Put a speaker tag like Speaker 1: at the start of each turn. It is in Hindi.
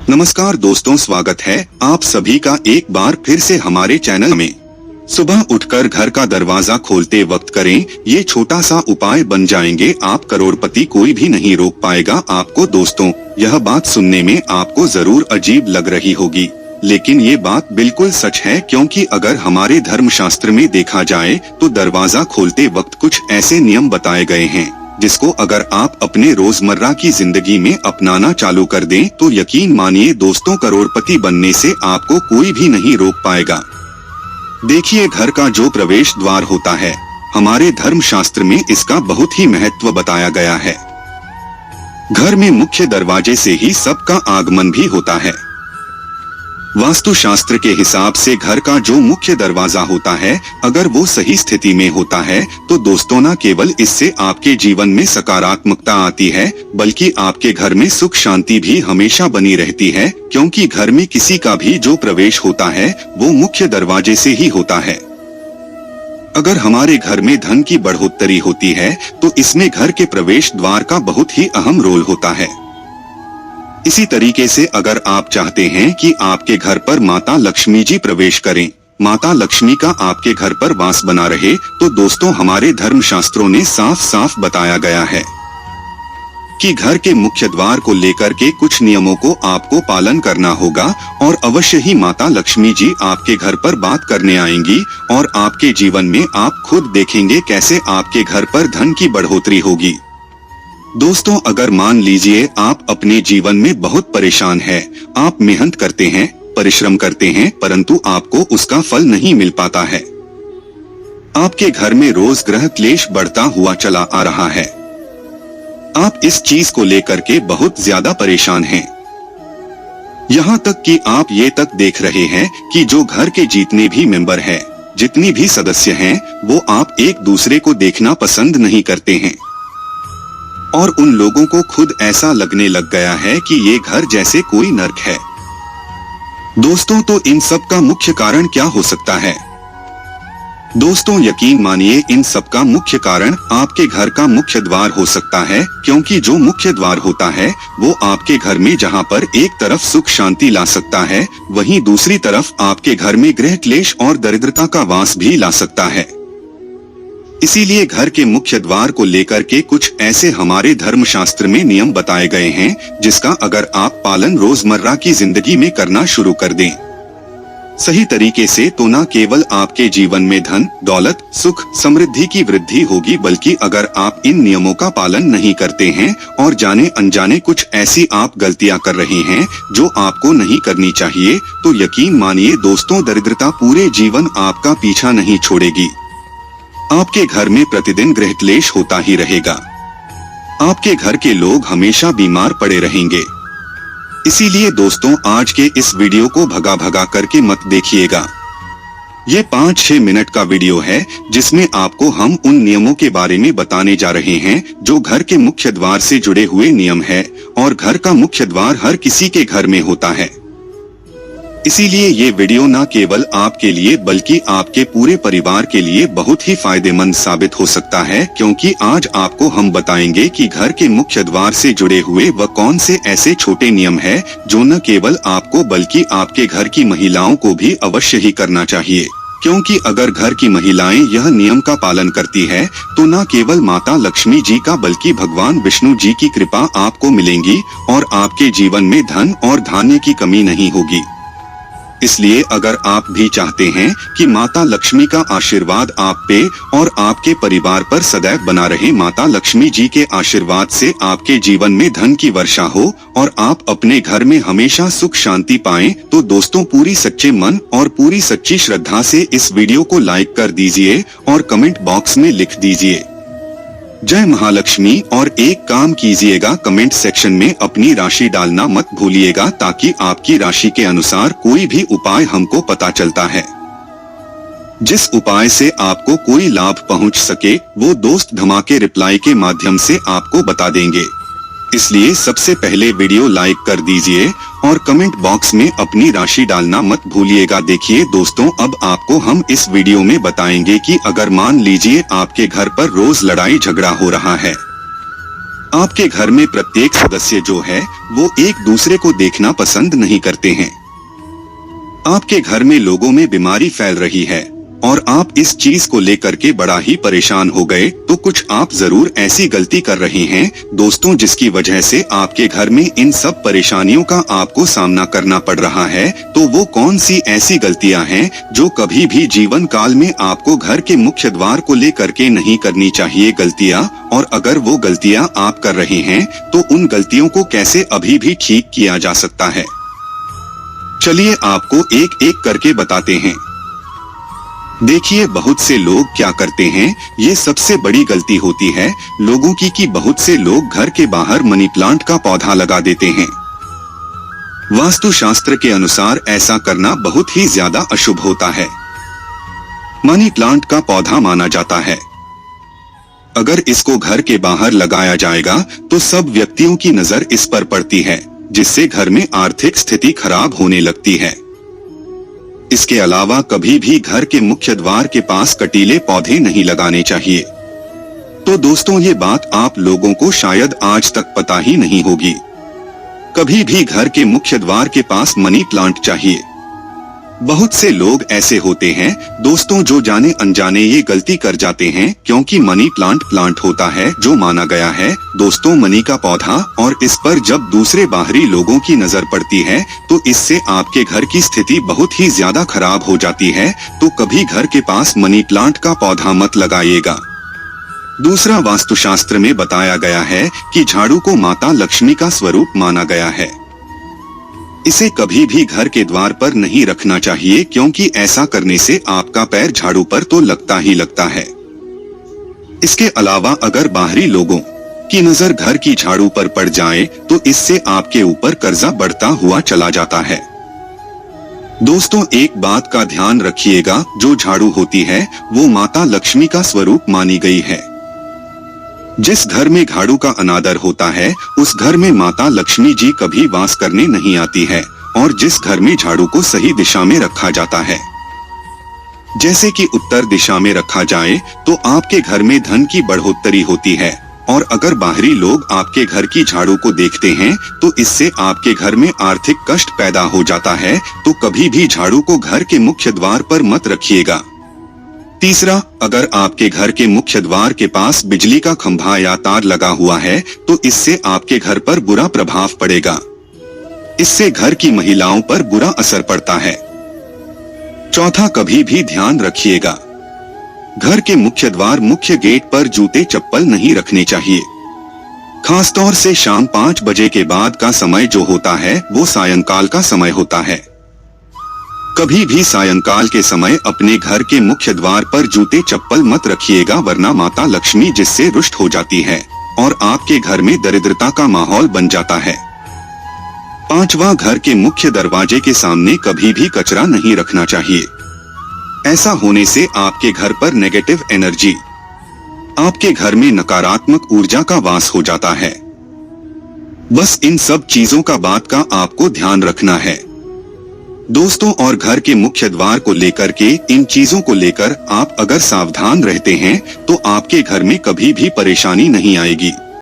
Speaker 1: नमस्कार दोस्तों, स्वागत है आप सभी का एक बार फिर से हमारे चैनल में। सुबह उठकर घर का दरवाजा खोलते वक्त करें ये छोटा सा उपाय, बन जाएंगे आप करोड़पति, कोई भी नहीं रोक पाएगा आपको। दोस्तों, यह बात सुनने में आपको जरूर अजीब लग रही होगी, लेकिन ये बात बिल्कुल सच है, क्योंकि अगर हमारे धर्मशास्त्र में देखा जाए तो दरवाजा खोलते वक्त कुछ ऐसे नियम बताए गए हैं जिसको अगर आप अपने रोजमर्रा की जिंदगी में अपनाना चालू कर दें तो यकीन मानिए दोस्तों, करोड़पति बनने से आपको कोई भी नहीं रोक पाएगा। देखिए, घर का जो प्रवेश द्वार होता है, हमारे धर्मशास्त्र में इसका बहुत ही महत्व बताया गया है। घर में मुख्य दरवाजे से ही सबका आगमन भी होता है। वास्तुशास्त्र के हिसाब से घर का जो मुख्य दरवाजा होता है, अगर वो सही स्थिति में होता है तो दोस्तों, न केवल इससे आपके जीवन में सकारात्मकता आती है, बल्कि आपके घर में सुख शांति भी हमेशा बनी रहती है, क्योंकि घर में किसी का भी जो प्रवेश होता है वो मुख्य दरवाजे से ही होता है। अगर हमारे घर में धन की बढ़ोतरी होती है तो इसमें घर के प्रवेश द्वार का बहुत ही अहम रोल होता है। इसी तरीके से अगर आप चाहते हैं कि आपके घर पर माता लक्ष्मी जी प्रवेश करें, माता लक्ष्मी का आपके घर पर वास बना रहे, तो दोस्तों, हमारे धर्मशास्त्रों ने साफ साफ बताया गया है कि घर के मुख्य द्वार को लेकर के कुछ नियमों को आपको पालन करना होगा, और अवश्य ही माता लक्ष्मी जी आपके घर पर बात करने आएंगी, और आपके जीवन में आप खुद देखेंगे कैसे आपके घर पर धन की बढ़ोतरी होगी। दोस्तों, अगर मान लीजिए आप अपने जीवन में बहुत परेशान हैं, आप मेहनत करते हैं, परिश्रम करते हैं, परंतु आपको उसका फल नहीं मिल पाता है। आपके घर में रोज ग्रह क्लेश बढ़ता हुआ चला आ रहा है। आप इस चीज को लेकर के बहुत ज्यादा परेशान हैं। यहाँ तक कि आप ये तक देख रहे हैं कि जो घर के जितने भी मेंबर हैं, जितनी भी सदस्य हैं, वो आप एक दूसरे को देखना पसंद नहीं करते हैं, और उन लोगों को खुद ऐसा लगने लग गया है कि ये घर जैसे कोई नर्क है। दोस्तों, तो इन सब का मुख्य कारण क्या हो सकता है? दोस्तों, यकीन मानिए, इन सब का मुख्य कारण आपके घर का मुख्य द्वार हो सकता है, क्योंकि जो मुख्य द्वार होता है वो आपके घर में जहां पर एक तरफ सुख शांति ला सकता है, वहीं दूसरी तरफ आपके घर में गृह क्लेश और दरिद्रता का वास भी ला सकता है। इसीलिए घर के मुख्य द्वार को लेकर के कुछ ऐसे हमारे धर्मशास्त्र में नियम बताए गए हैं, जिसका अगर आप पालन रोजमर्रा की जिंदगी में करना शुरू कर दें सही तरीके से, तो न केवल आपके जीवन में धन, दौलत, सुख, समृद्धि की वृद्धि होगी, बल्कि अगर आप इन नियमों का पालन नहीं करते हैं और जाने अनजाने कुछ ऐसी आप गलतियां कर रहे हैं जो आपको नहीं करनी चाहिए, तो यकीन मानिए दोस्तों, दरिद्रता पूरे जीवन आपका पीछा नहीं छोड़ेगी। आपके घर में प्रतिदिन गृह क्लेश होता ही रहेगा। आपके घर के लोग हमेशा बीमार पड़े रहेंगे। इसीलिए दोस्तों, आज के इस वीडियो को भगा करके मत देखिएगा। ये 5-6 मिनट का वीडियो है, जिसमें आपको हम उन नियमों के बारे में बताने जा रहे हैं जो घर के मुख्य द्वार से जुड़े हुए नियम है, और घर का मुख्य द्वार हर किसी के घर में होता है। इसीलिए ये वीडियो न केवल आपके लिए बल्कि आपके पूरे परिवार के लिए बहुत ही फायदेमंद साबित हो सकता है, क्योंकि आज आपको हम बताएंगे कि घर के मुख्य द्वार से जुड़े हुए वह कौन से ऐसे छोटे नियम हैं जो न केवल आपको बल्कि आपके घर की महिलाओं को भी अवश्य ही करना चाहिए, क्योंकि अगर घर की महिलाएं यह नियम का पालन करती है तो न केवल माता लक्ष्मी जी का बल्कि भगवान विष्णु जी की कृपा आपको मिलेंगी, और आपके जीवन में धन और धान्य की कमी नहीं होगी। इसलिए अगर आप भी चाहते हैं कि माता लक्ष्मी का आशीर्वाद आप पे और आपके परिवार पर सदैव बना रहे, माता लक्ष्मी जी के आशीर्वाद से आपके जीवन में धन की वर्षा हो और आप अपने घर में हमेशा सुख शांति पाएं, तो दोस्तों, पूरी सच्चे मन और पूरी सच्ची श्रद्धा से इस वीडियो को लाइक कर दीजिए और कमेंट बॉक्स में लिख दीजिए जय महालक्ष्मी, और एक काम कीजिएगा, कमेंट सेक्शन में अपनी राशि डालना मत भूलिएगा, ताकि आपकी राशि के अनुसार कोई भी उपाय हमको पता चलता है। जिस उपाय से आपको कोई लाभ पहुंच सके वो दोस्त धमाके रिप्लाई के माध्यम से आपको बता देंगे। इसलिए सबसे पहले वीडियो लाइक कर दीजिए और कमेंट बॉक्स में अपनी राशि डालना मत भूलिएगा। देखिए दोस्तों, अब आपको हम इस वीडियो में बताएंगे कि अगर मान लीजिए आपके घर पर रोज लड़ाई झगड़ा हो रहा है, आपके घर में प्रत्येक सदस्य जो है वो एक दूसरे को देखना पसंद नहीं करते हैं। आपके घर में लोगों में बीमारी फैल रही है और आप इस चीज को लेकर के बड़ा ही परेशान हो गए, तो कुछ आप जरूर ऐसी गलती कर रहे हैं दोस्तों जिसकी वजह से आपके घर में इन सब परेशानियों का आपको सामना करना पड़ रहा है। तो वो कौन सी ऐसी गलतियां हैं जो कभी भी जीवन काल में आपको घर के मुख्य द्वार को लेकर के नहीं करनी चाहिए गलतियां, और अगर वो गलतियां आप कर रहे हैं तो उन गलतियों को कैसे अभी भी ठीक किया जा सकता है। चलिए आपको एक एक करके बताते हैं। देखिए बहुत से लोग क्या करते हैं, ये सबसे बड़ी गलती होती है लोगों की कि बहुत से लोग घर के बाहर मनी प्लांट का पौधा लगा देते हैं। वास्तुशास्त्र के अनुसार ऐसा करना बहुत ही ज्यादा अशुभ होता है। मनी प्लांट का पौधा माना जाता है, अगर इसको घर के बाहर लगाया जाएगा तो सब व्यक्तियों की नजर इस पर पड़ती है, जिससे घर में आर्थिक स्थिति खराब होने लगती है। इसके अलावा कभी भी घर के मुख्य द्वार के पास कटीले पौधे नहीं लगाने चाहिए। तो दोस्तों ये बात आप लोगों को शायद आज तक पता ही नहीं होगी। कभी भी घर के मुख्य द्वार के पास मनी प्लांट चाहिए। बहुत से लोग ऐसे होते हैं दोस्तों जो जाने अनजाने ये गलती कर जाते हैं, क्योंकि मनी प्लांट होता है जो माना गया है दोस्तों मनी का पौधा, और इस पर जब दूसरे बाहरी लोगों की नजर पड़ती है तो इससे आपके घर की स्थिति बहुत ही ज्यादा खराब हो जाती है। तो कभी घर के पास मनी प्लांट का पौधा मत लगाइएगा। दूसरा, वास्तुशास्त्र में बताया गया है कि झाड़ू को माता लक्ष्मी का स्वरूप माना गया है। इसे कभी भी घर के द्वार पर नहीं रखना चाहिए, क्योंकि ऐसा करने से आपका पैर झाड़ू पर तो लगता ही लगता है। इसके अलावा अगर बाहरी लोगों की नजर घर की झाड़ू पर पड़ जाए तो इससे आपके ऊपर कर्जा बढ़ता हुआ चला जाता है। दोस्तों एक बात का ध्यान रखिएगा, जो झाड़ू होती है वो माता लक्ष्मी का स्वरूप मानी गई है। जिस घर में झाड़ू का अनादर होता है उस घर में माता लक्ष्मी जी कभी वास करने नहीं आती है, और जिस घर में झाड़ू को सही दिशा में रखा जाता है, जैसे कि उत्तर दिशा में रखा जाए, तो आपके घर में धन की बढ़ोतरी होती है। और अगर बाहरी लोग आपके घर की झाड़ू को देखते हैं तो इससे आपके घर में आर्थिक कष्ट पैदा हो जाता है। तो कभी भी झाड़ू को घर के मुख्य द्वार पर मत रखिएगा। तीसरा, अगर आपके घर के मुख्य द्वार के पास बिजली का खंभा या तार लगा हुआ है तो इससे आपके घर पर बुरा प्रभाव पड़ेगा। इससे घर की महिलाओं पर बुरा असर पड़ता है। चौथा, कभी भी ध्यान रखिएगा, घर के मुख्य द्वार मुख्य गेट पर जूते चप्पल नहीं रखने चाहिए। खासतौर से शाम 5 बजे के बाद का समय जो होता है वो सायंकाल का समय होता है। कभी भी सायंकाल के समय अपने घर के मुख्य द्वार पर जूते चप्पल मत रखिएगा, वरना माता लक्ष्मी जिससे रुष्ट हो जाती है और आपके घर में दरिद्रता का माहौल बन जाता है। पांचवा, घर के मुख्य दरवाजे के सामने कभी भी कचरा नहीं रखना चाहिए। ऐसा होने से आपके घर पर नेगेटिव एनर्जी, आपके घर में नकारात्मक ऊर्जा का वास हो जाता है। बस इन सब चीजों का बात का आपको ध्यान रखना है दोस्तों। और घर के मुख्य द्वार को लेकर के इन चीजों को लेकर आप अगर सावधान रहते हैं तो आपके घर में कभी भी परेशानी नहीं आएगी।